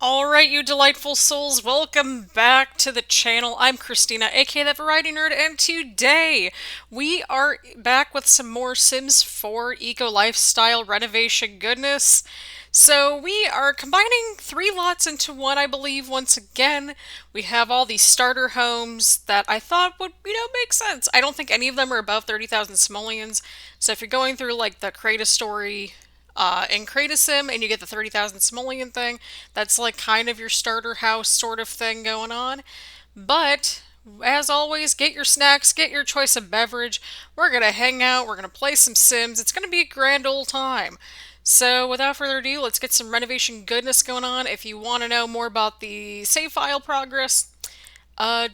Alright, you delightful souls, welcome back to the channel. I'm Christina, aka ThatVarietyNerd, and today we are back with some more Sims 4 eco lifestyle renovation goodness. So we are combining three lots into one, I believe, once again. We have all these starter homes that I thought would, make sense. I don't think any of them are above 30,000 simoleons, so if you're going through like the Create a Story in Sim and you get the 30,000 simoleon thing. That's like kind of your starter house sort of thing going on. But as always, get your snacks, get your choice of beverage. We're going to hang out, we're going to play some Sims. It's going to be a grand old time. So without further ado, let's get some renovation goodness going on. If you want to know more about the save file progress,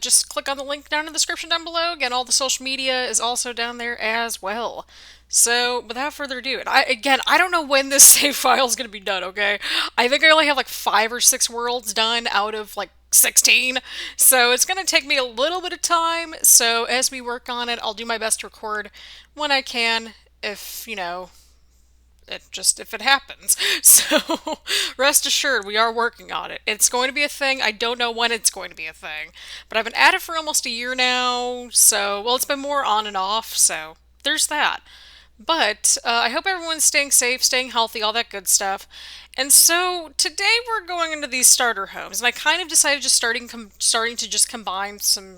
just click on the link down in the description down below. Again, all the social media is also down there as well. So, without further ado, and I don't know when this save file is going to be done, okay? I think I only have like 5 or 6 worlds done out of like 16. So, it's going to take me a little bit of time. So, as we work on it, I'll do my best to record when I can, if, if it happens. So rest assured, we are working on it. It's going to be a thing. I don't know when it's going to be a thing, but I've been at it for almost a year now. So, well, it's been more on and off. So there's that. But I hope everyone's staying safe, staying healthy, all that good stuff. And so today we're going into these starter homes, and I kind of decided just starting to just combine some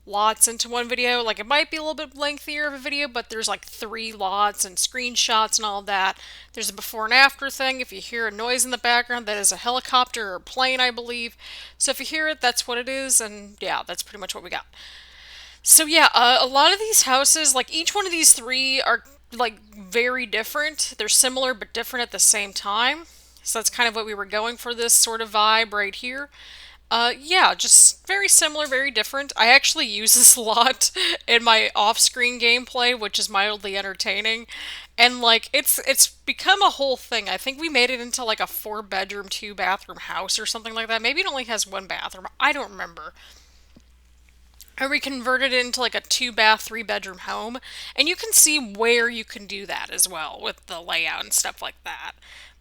lots into one video. Like it might be a little bit lengthier of a video, but there's like 3 lots and screenshots and all that. There's a before and after thing. If you hear a noise in the background, that is a helicopter or a plane, I believe. So if you hear it, that's what it is, and yeah, that's pretty much what we got. So yeah, a lot of these houses, like each one of these three are like very different. They're similar but different at the same time. So that's kind of what we were going for, this sort of vibe right here. Yeah, just very similar, very different. I actually use this a lot in my off-screen gameplay, which is mildly entertaining. And like it's become a whole thing. I think we made it into like a 4 bedroom, 2 bathroom house or something like that. Maybe it only has 1 bathroom. I don't remember. Or we converted it into like a 2 bath, 3 bedroom home. And you can see where you can do that as well with the layout and stuff like that.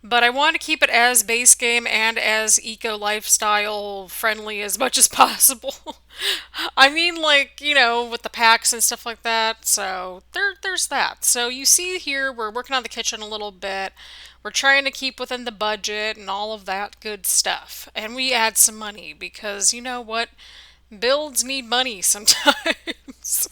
But I want to keep it as base game and as eco lifestyle friendly as much as possible. I mean, like, with the packs and stuff like that. So there's that. So you see here, we're working on the kitchen a little bit. We're trying to keep within the budget and all of that good stuff. And we add some money because you know what? Builds need money sometimes.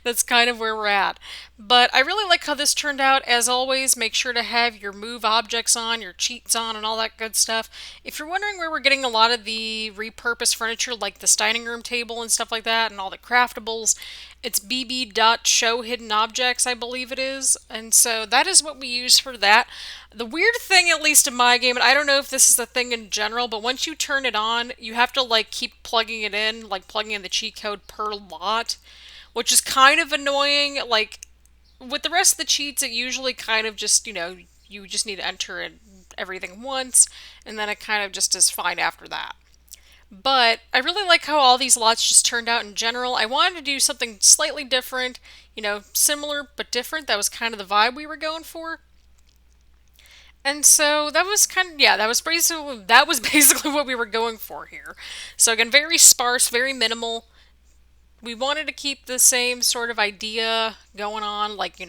That's kind of where we're at. But I really like how this turned out. As always, make sure to have your move objects on, your cheats on, and all that good stuff. If you're wondering where we're getting a lot of the repurposed furniture, like the dining room table and stuff like that, and all the craftables, it's bb.show hidden objects, I believe it is. And so that is what we use for that. The weird thing, at least in my game, and I don't know if this is a thing in general, but once you turn it on, you have to like keep plugging it in, like plugging in the cheat code per lot, which is kind of annoying. Like with the rest of the cheats, it usually kind of just, you just need to enter in everything once, and then it kind of just is fine after that. But I really like how all these lots just turned out in general. I wanted to do something slightly different, similar but different. That was kind of the vibe we were going for. And so that was kind of, yeah, that was basically what we were going for here. So again, very sparse, very minimal. We wanted to keep the same sort of idea going on, like,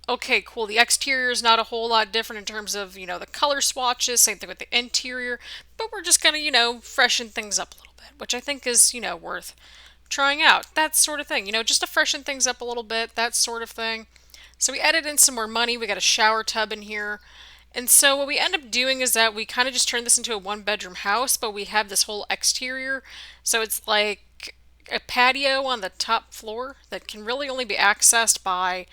okay, cool, the exterior is not a whole lot different in terms of, the color swatches, same thing with the interior, but we're just gonna, freshen things up a little bit, which I think is, worth trying out. That sort of thing, just to freshen things up a little bit, that sort of thing. So we added in some more money. We got a shower tub in here. And so what we end up doing is that we kind of just turn this into a 1 bedroom house, but we have this whole exterior. So it's like a patio on the top floor that can really only be accessed by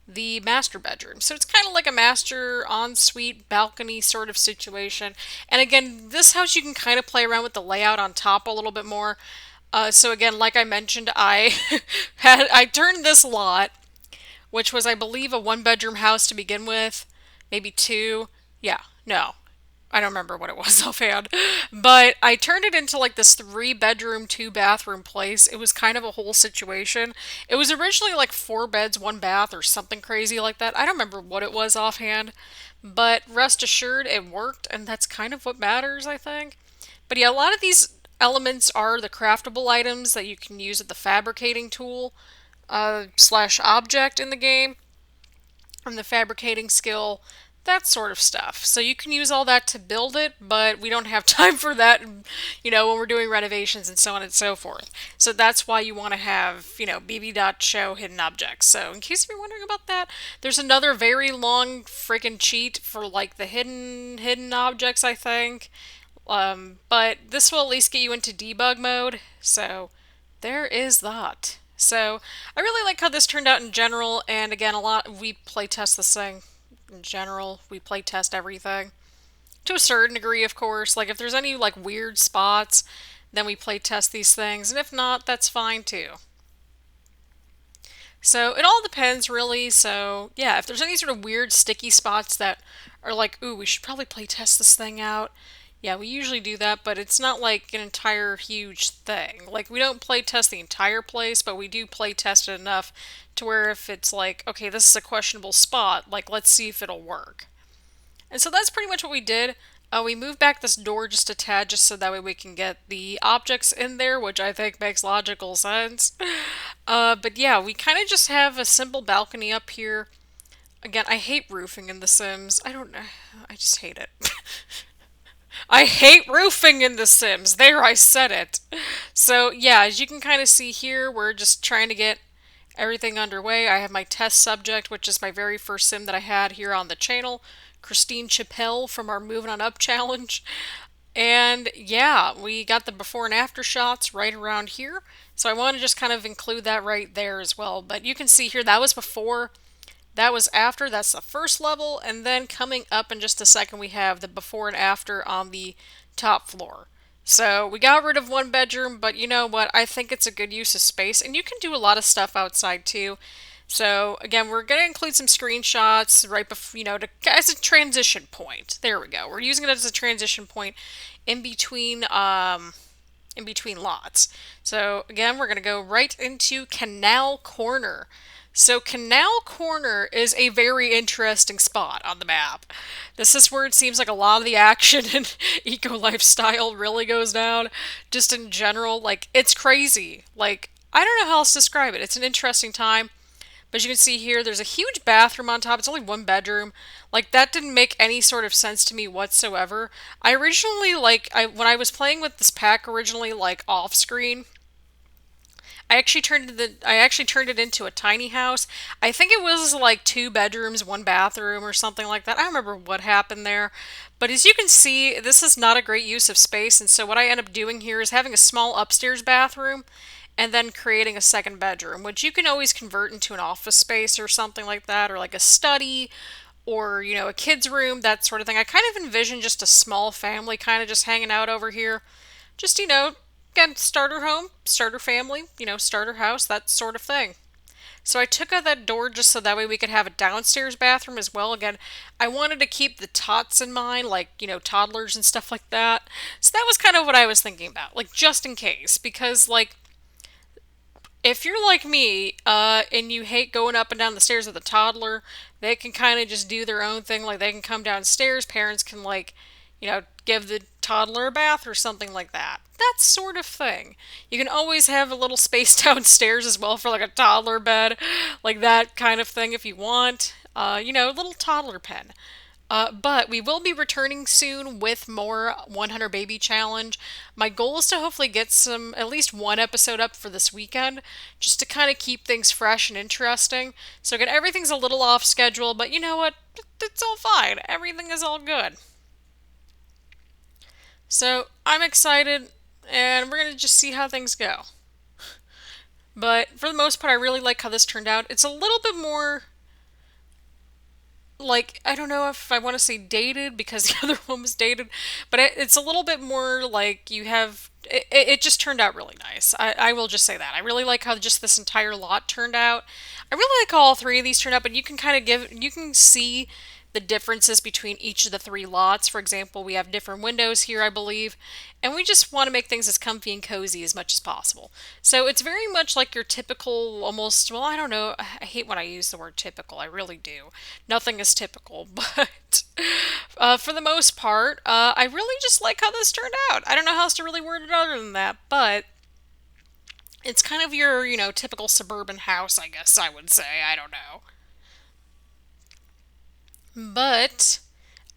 the master bedroom. So it's kind of like a master ensuite balcony sort of situation. And again, this house you can kind of play around with the layout on top a little bit more. So again, like I mentioned, I I turned this lot, which was I believe a 1 bedroom house to begin with, maybe two. Yeah, no, I don't remember what it was offhand, but I turned it into like this 3 bedroom, 2 bathroom place. It was kind of a whole situation. It was originally like 4 beds, 1 bath, or something crazy like that. I don't remember what it was offhand, but rest assured it worked, and that's kind of what matters, I think. But yeah, a lot of these elements are the craftable items that you can use at the fabricating tool slash object in the game, from the fabricating skill, that sort of stuff. So you can use all that to build it, but we don't have time for that, when we're doing renovations and so on and so forth. So that's why you want to have, bb.show hidden objects. So in case you're wondering about that, there's another very long freaking cheat for like the hidden objects, I think. But this will at least get you into debug mode. So there is that. So I really like how this turned out in general, and again, a lot we play test this thing in general. We play test everything to a certain degree, of course. Like if there's any like weird spots, then we play test these things, and if not, that's fine too. So it all depends, really. So yeah, if there's any sort of weird sticky spots that are like, ooh, we should probably play test this thing out. Yeah, we usually do that, but it's not like an entire huge thing. Like we don't play test the entire place, but we do play test it enough to where if it's like, okay, this is a questionable spot, like let's see if it'll work. And so that's pretty much what we did. We moved back this door just a tad, just so that way we can get the objects in there, which I think makes logical sense. But yeah, we kind of just have a simple balcony up here. Again, I hate roofing in The Sims. I don't know. I just hate it. I hate roofing in The Sims. There, I said it. So yeah, as you can kind of see here, we're just trying to get everything underway. I have my test subject, which is my very first sim that I had here on the channel, Christine Chappelle from our Moving On Up challenge. And yeah, we got the before and after shots right around here. So I want to just kind of include that right there as well. But you can see here, that was before, that was after, that's the first level. And then coming up in just a second, we have the before and after on the top floor. So we got rid of one bedroom, but you know what? I think it's a good use of space, and you can do a lot of stuff outside too. So again, we're going to include some screenshots right before, as a transition point. There we go. We're using it as a transition point in between, in between lots. So again, we're going to go right into Canal Corner. So Canal Corner is a very interesting spot on the map. This is where it seems like a lot of the action and eco lifestyle really goes down. Just in general, like it's crazy. Like I don't know how else to describe it. It's an interesting time. But as you can see here, there's a huge bathroom on top. It's only one bedroom. Like that didn't make any sort of sense to me whatsoever. I originally when I was playing with this pack originally like off screen, I actually turned it into a tiny house. I think it was like two bedrooms, one bathroom or something like that. I don't remember what happened there. But as you can see, this is not a great use of space, and so what I end up doing here is having a small upstairs bathroom and then creating a second bedroom, which you can always convert into an office space or something like that, or like a study or, a kid's room, that sort of thing. I kind of envision just a small family kind of just hanging out over here. Just, again, starter home, starter family, starter house, that sort of thing. So I took out that door just so that way we could have a downstairs bathroom as well. Again, I wanted to keep the tots in mind, like, toddlers and stuff like that. So that was kind of what I was thinking about, like, just in case. Because, like, if you're like me, and you hate going up and down the stairs with a toddler, they can kind of just do their own thing. Like, they can come downstairs, parents can, like, give the toddler a bath or something like that. That sort of thing. You can always have a little space downstairs as well for, like, a toddler bed, like that kind of thing if you want. A little toddler pen. But we will be returning soon with more 100 Baby Challenge. My goal is to hopefully get at least one episode up for this weekend, just to kind of keep things fresh and interesting. So again, everything's a little off schedule, but you know what? It's all fine. Everything is all good. So I'm excited, and we're going to just see how things go. But for the most part, I really like how this turned out. It's a little bit more like, I don't know if I want to say dated because the other one was dated, but it's a little bit more like you have it just turned out really nice. I will just say that I really like how just this entire lot turned out. I really like how all three of these turned out, but you can kind of you can see the differences between each of the three lots. For example, we have different windows here, I believe, and we just want to make things as comfy and cozy as much as possible. So it's very much like your typical, almost, well, I don't know, I hate when I use the word typical, I really do. Nothing is typical, but for the most part, I really just like how this turned out. I don't know how else to really word it other than that, but it's kind of your, typical suburban house, I guess I would say. I don't know. But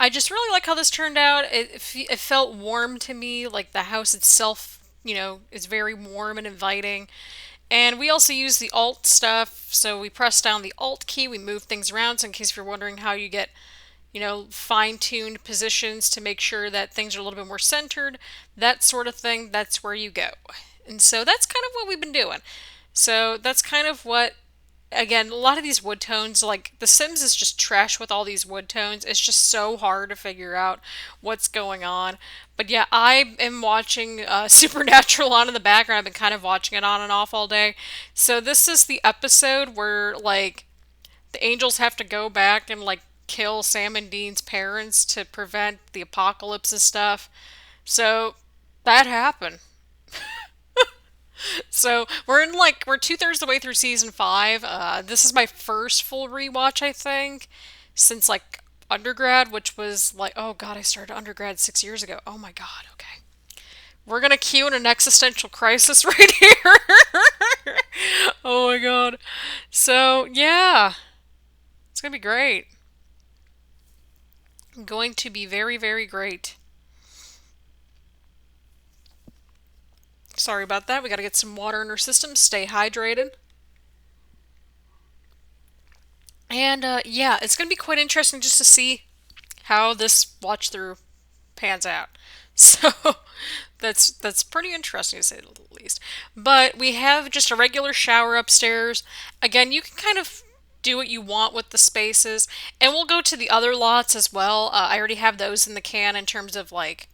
I just really like how this turned out. It felt warm to me, like the house itself, is very warm and inviting. And we also use the Alt stuff, so we press down the Alt key, we move things around. So in case you're wondering how you get, fine-tuned positions to make sure that things are a little bit more centered, that sort of thing, that's where you go. And so that's kind of what we've been doing. So that's kind of what, again, a lot of these wood tones, like The Sims is just trash with all these wood tones. It's just so hard to figure out what's going on. But yeah, I am watching Supernatural on in the background. I've been kind of watching it on and off all day. So this is the episode where, like, the angels have to go back and, like, kill Sam and Dean's parents to prevent the apocalypse and stuff. So that happened. So we're 2/3 the way through season 5. This is my first full rewatch, I think, since like undergrad, which was like, oh god, I started undergrad 6 years ago. Oh my god, okay. We're gonna cue in an existential crisis right here. Oh my god. So yeah, it's gonna be great. Going to be very, very great. Sorry about that. We gotta get some water in our system. Stay hydrated. And yeah, it's going to be quite interesting just to see how this watch through pans out. So that's pretty interesting to say the least. But we have just a regular shower upstairs. Again, you can kind of do what you want with the spaces, and we'll go to the other lots as well. I already have those in the can in terms of like,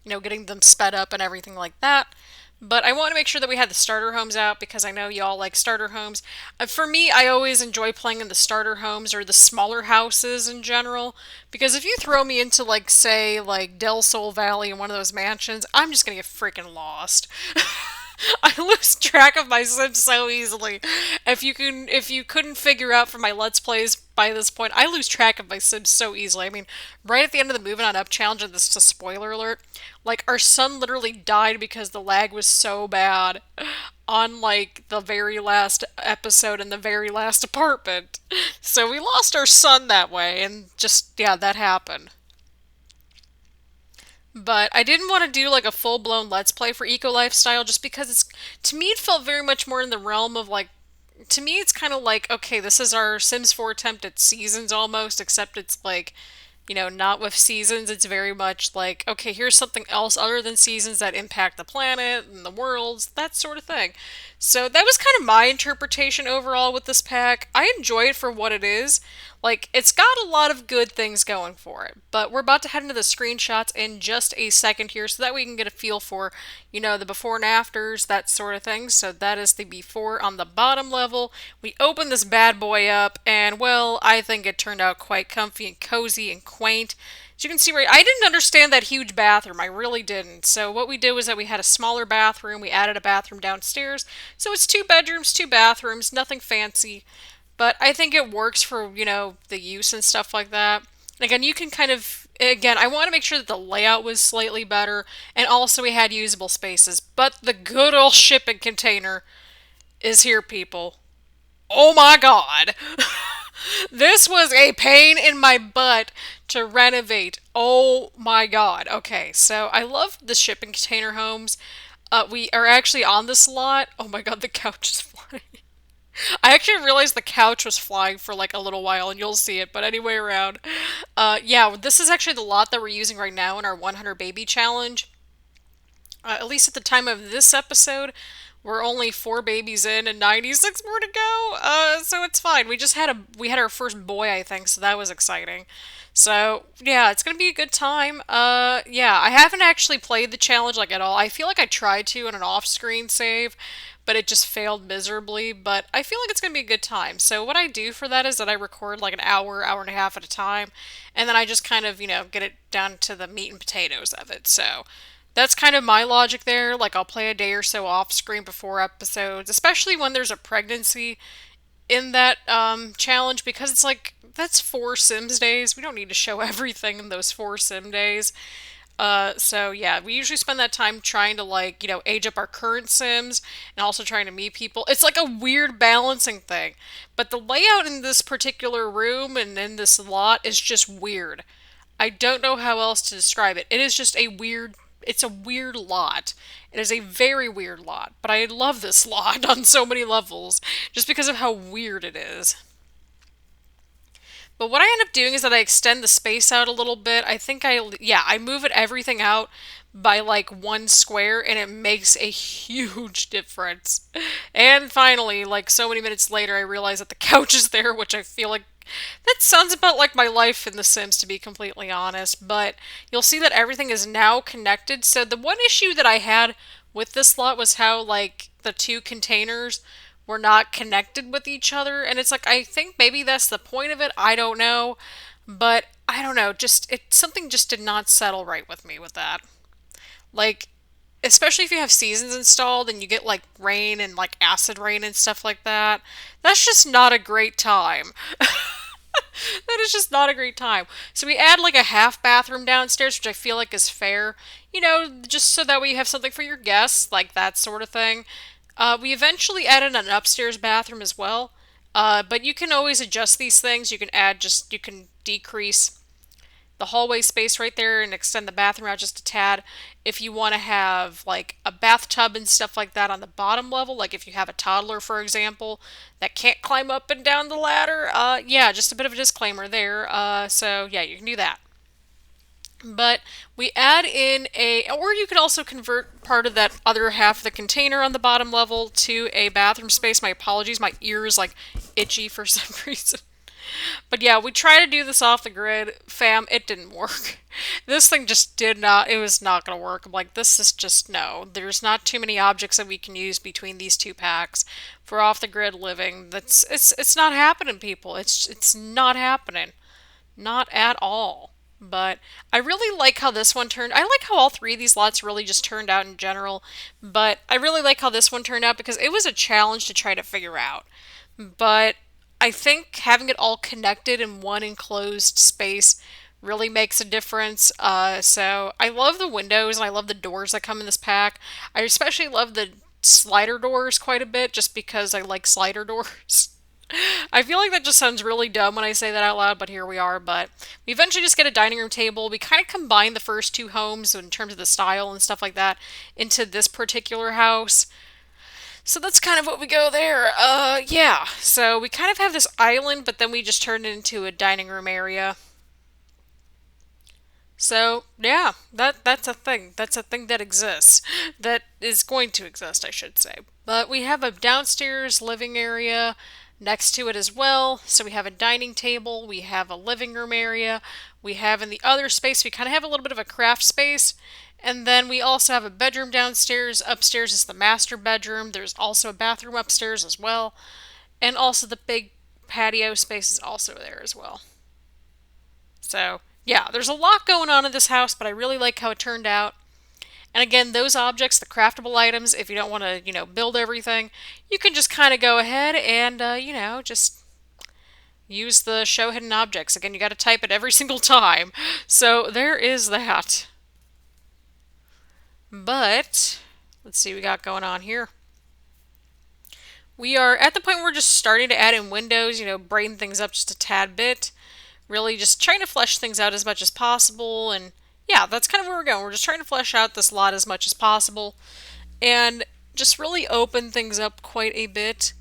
getting them sped up and everything like that. But I want to make sure that we had the starter homes out because I know y'all like starter homes. For me, I always enjoy playing in the starter homes or the smaller houses in general. Because if you throw me into, like, say, like Del Sol Valley in one of those mansions, I'm just gonna get freaking lost. I lose track of my Sims so easily. If you couldn't figure out from my Let's Plays by this point, I lose track of my Sims so easily. I mean, right at the end of the Moving On Up challenge, and this is a spoiler alert, like our son literally died because the lag was so bad on like the very last episode in the very last apartment. So we lost our son that way, and just yeah, that happened. But I didn't want to do like a full-blown Let's Play for Eco Lifestyle just because it's, to me, it felt very much more in the realm of like, to me, it's kind of like, okay, this is our Sims 4 attempt at seasons almost, except it's like, not with seasons. It's very much like, okay, here's something else other than seasons that impact the planet and the worlds, that sort of thing. So that was kind of my interpretation overall with this pack. I enjoy it for what it is. Like, it's got a lot of good things going for it. But we're about to head into the screenshots in just a second here so that we can get a feel for, the before and afters, that sort of thing. So that is the before on the bottom level. We open this bad boy up, and well, I think it turned out quite comfy and cozy and quaint. As you can see, right, I didn't understand that huge bathroom. I really didn't. So what we did was that we had a smaller bathroom. We added a bathroom downstairs. So it's 2 bedrooms, 2 bathrooms, nothing fancy. But I think it works for, the use and stuff like that. Again, you can kind of, again, I want to make sure that the layout was slightly better. And also we had usable spaces. But the good old shipping container is here, people. Oh my god. This was a pain in my butt to renovate. Oh my god. Okay, so I love the shipping container homes. We are actually on this lot. Oh my god, the couch is flying. I actually realized the couch was flying for like a little while, and you'll see it, but anyway around. Yeah, this is actually the lot that we're using right now in our 100 baby challenge. At least at the time of this episode, we're only 4 babies in and 96 more to go. So it's fine. We had our first boy, I think, so that was exciting. So yeah, it's gonna be a good time. Yeah, I haven't actually played the challenge like at all. I feel like I tried to in an off-screen save, but it just failed miserably. But I feel like it's going to be a good time. So what I do for that is that I record like an hour, hour and a half at a time, and then I just kind of, get it down to the meat and potatoes of it. So that's kind of my logic there. Like I'll play a day or so off screen before episodes, especially when there's a pregnancy in that challenge, because it's like that's 4 Sims days. We don't need to show everything in those 4 Sim days. So yeah, we usually spend that time trying to like, age up our current Sims and also trying to meet people. It's like a weird balancing thing. But the layout in this particular room and in this lot is just weird. I don't know how else to describe it. It is just it's a weird lot. It is a very weird lot, but I love this lot on so many levels just because of how weird it is. But what I end up doing is that I extend the space out a little bit. I move everything out by like 1 square and it makes a huge difference. And finally, like so many minutes later, I realize that the couch is there, which I feel like that sounds about like my life in The Sims, to be completely honest. But you'll see that everything is now connected. So the one issue that I had with this lot was how like the two containers were not connected with each other. And it's like, I think maybe that's the point of it. I don't know. But I don't know. Something just did not settle right with me with that. Like, especially if you have seasons installed and you get like rain and like acid rain and stuff like that. That's just not a great time. That is just not a great time. So we add like a half bathroom downstairs, which I feel like is fair. Just so that way you have something for your guests, like that sort of thing. We eventually added an upstairs bathroom as well. But you can always adjust these things. You can decrease the hallway space right there and extend the bathroom out just a tad. If you want to have like a bathtub and stuff like that on the bottom level, like if you have a toddler, for example, that can't climb up and down the ladder, yeah, just a bit of a disclaimer there. So yeah, you can do that. But we add in or you could also convert part of that other half of the container on the bottom level to a bathroom space. My apologies, my ear is like itchy for some reason. But yeah, we try to do this off the grid. Fam, it didn't work. This thing just did not, it was not going to work. I'm like, this is just, no. There's not too many objects that we can use between these two packs for off the grid living. It's not happening, people. It's not happening. Not at all. But I really like how this one turned. I like how all three of these lots really just turned out in general. But I really like how this one turned out because it was a challenge to try to figure out. But I think having it all connected in one enclosed space really makes a difference. So I love the windows and I love the doors that come in this pack. I especially love the slider doors quite a bit just because I like slider doors. I feel like that just sounds really dumb when I say that out loud, but here we are. But we eventually just get a dining room table. We kind of combine the first two homes in terms of the style and stuff like that into this particular house. So that's kind of what we go there. Yeah. So we kind of have this island, but then we just turn it into a dining room area. So yeah, that's a thing. That's a thing that exists. That is going to exist, I should say. But we have a downstairs living area next to it as well. So we have a dining table, we have a living room area, we have in the other space, we kind of have a little bit of a craft space. And then we also have a bedroom downstairs. Upstairs is the master bedroom. There's also a bathroom upstairs as well. And also the big patio space is also there as well. So, yeah, there's a lot going on in this house, but I really like how it turned out. And again, those objects, the craftable items, if you don't want to, build everything, you can just kind of go ahead and, just use the show hidden objects. Again, you got to type it every single time. So there is that. But let's see what we got going on here. We are at the point where we're just starting to add in windows, brighten things up just a tad bit. Really just trying to flesh things out as much as possible. And yeah, that's kind of where we're going. We're just trying to flesh out this lot as much as possible. And just really open things up quite a bit.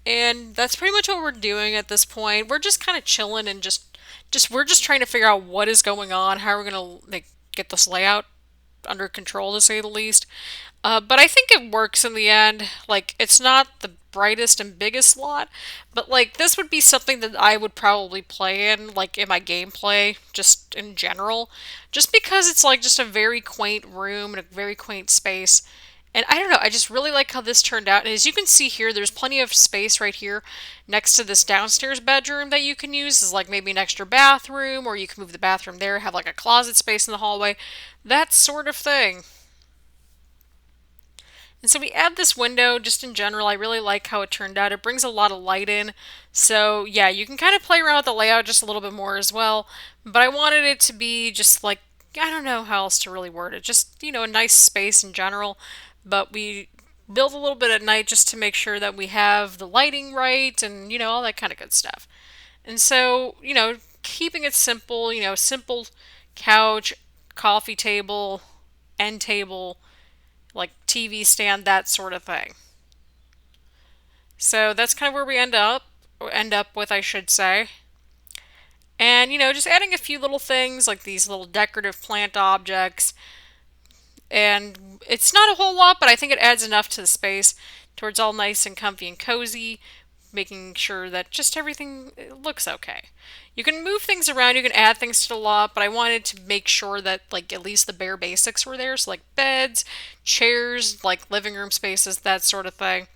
And that's pretty much what we're doing at this point. We're just kind of chilling and we're just trying to figure out what is going on, how we're going to get this layout under control, to say the least. But I think it works in the end. Like, it's not the brightest and biggest lot, but like this would be something that I would probably play in, like in my gameplay, just in general. Just because it's like just a very quaint room and a very quaint space. And I don't know, I just really like how this turned out. And as you can see here, there's plenty of space right here next to this downstairs bedroom that you can use as like maybe an extra bathroom, or you can move the bathroom there, have like a closet space in the hallway, that sort of thing. And so we add this window just in general. I really like how it turned out. It brings a lot of light in. So yeah, you can kind of play around with the layout just a little bit more as well. But I wanted it to be just like, I don't know how else to really word it. Just, a nice space in general. But we build a little bit at night just to make sure that we have the lighting right and, all that kind of good stuff. And so, keeping it simple, simple couch, coffee table, end table, like TV stand, that sort of thing. So that's kind of where we end up with, I should say. And just adding a few little things like these little decorative plant objects. And it's not a whole lot, but I think it adds enough to the space towards all nice and comfy and cozy, making sure that just everything looks okay. You can move things around, you can add things to the lot, but I wanted to make sure that like at least the bare basics were there, so like beds, chairs, like living room spaces, that sort of thing.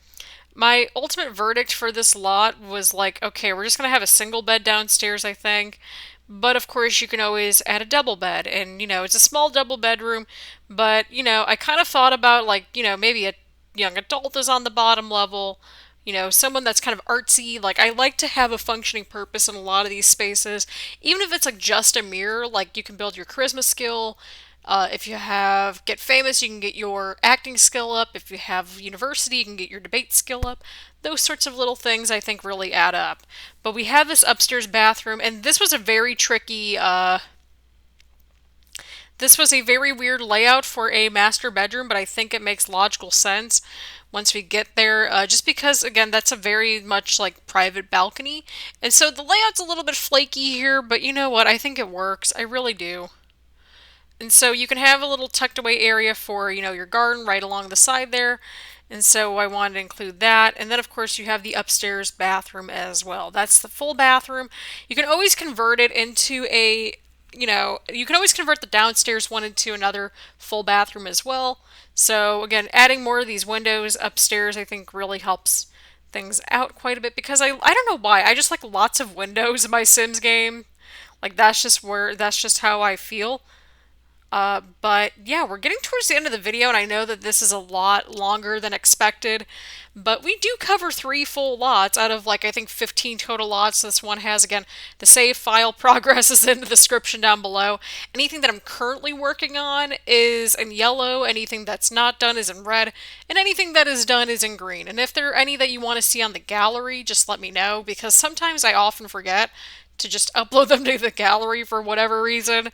My ultimate verdict for this lot was like, okay, we're just gonna have a single bed downstairs, I think. But of course, you can always add a double bed, and it's a small double bedroom. But I kind of thought about like, maybe a young adult is on the bottom level, someone that's kind of artsy. Like, I like to have a functioning purpose in a lot of these spaces, even if it's like just a mirror. Like, you can build your charisma skill. If you have get famous, you can get your acting skill up. If you have university, you can get your debate skill up. Those sorts of little things I think really add up. But we have this upstairs bathroom, and this was a very tricky this was a very weird layout for a master bedroom, but I think it makes logical sense once we get there. Just because, again, that's a very much like private balcony. And so the layout's a little bit flaky here, but you know what? I think it works. I really do. And so you can have a little tucked away area for, your garden right along the side there. And so I wanted to include that. And then, of course, you have the upstairs bathroom as well. That's the full bathroom. You can always convert it into you can always convert the downstairs one into another full bathroom as well. So, again, adding more of these windows upstairs, I think, really helps things out quite a bit because I don't know why. I just like lots of windows in my Sims game. Like, that's just how I feel. But yeah, we're getting towards the end of the video, and I know that this is a lot longer than expected, but we do cover 3 full lots out of like I think 15 total lots this one has. Again, the save file progress is in the description down below. Anything that I'm currently working on is in yellow, anything that's not done is in red, and anything that is done is in green. And if there are any that you want to see on the gallery, just let me know, because sometimes I often forget to just upload them to the gallery for whatever reason.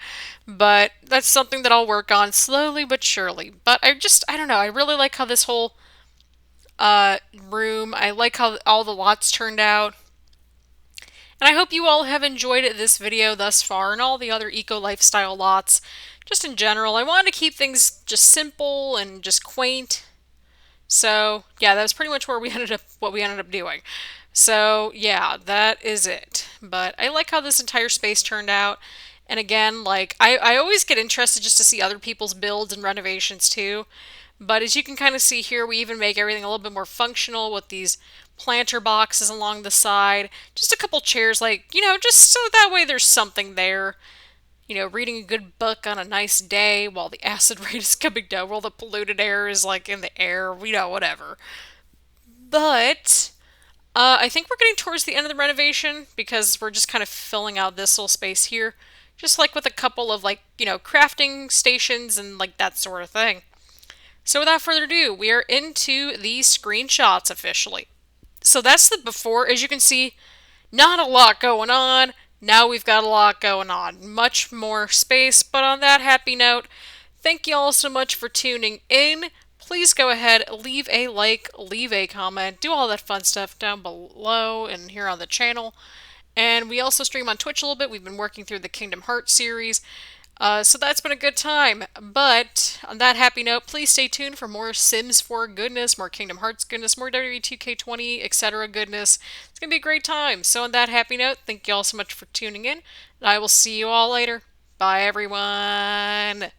But that's something that I'll work on slowly but surely. But I don't know, I really like how this whole room, I like how all the lots turned out. And I hope you all have enjoyed this video thus far and all the other eco lifestyle lots. Just in general, I wanted to keep things just simple and just quaint. So yeah, that was pretty much what we ended up doing. So yeah, that is it. But I like how this entire space turned out. And again, like I always get interested just to see other people's builds and renovations too. But as you can kind of see here, we even make everything a little bit more functional with these planter boxes along the side. Just a couple chairs, like, just so that way there's something there. Reading a good book on a nice day while the acid rain is coming down, while the polluted air is like in the air, whatever. But I think we're getting towards the end of the renovation because we're just kind of filling out this little space here. Just like with a couple of like, crafting stations and like that sort of thing. So without further ado, we are into the screenshots officially. So that's the before. As you can see, not a lot going on. Now we've got a lot going on. Much more space. But on that happy note, thank you all so much for tuning in. Please go ahead, leave a like, leave a comment, do all that fun stuff down below and here on the channel. And we also stream on Twitch a little bit. We've been working through the Kingdom Hearts series. So that's been a good time. But on that happy note, please stay tuned for more Sims 4 goodness, more Kingdom Hearts goodness, more WWE2K20, etc. goodness. It's going to be a great time. So on that happy note, thank you all so much for tuning in. And I will see you all later. Bye, everyone.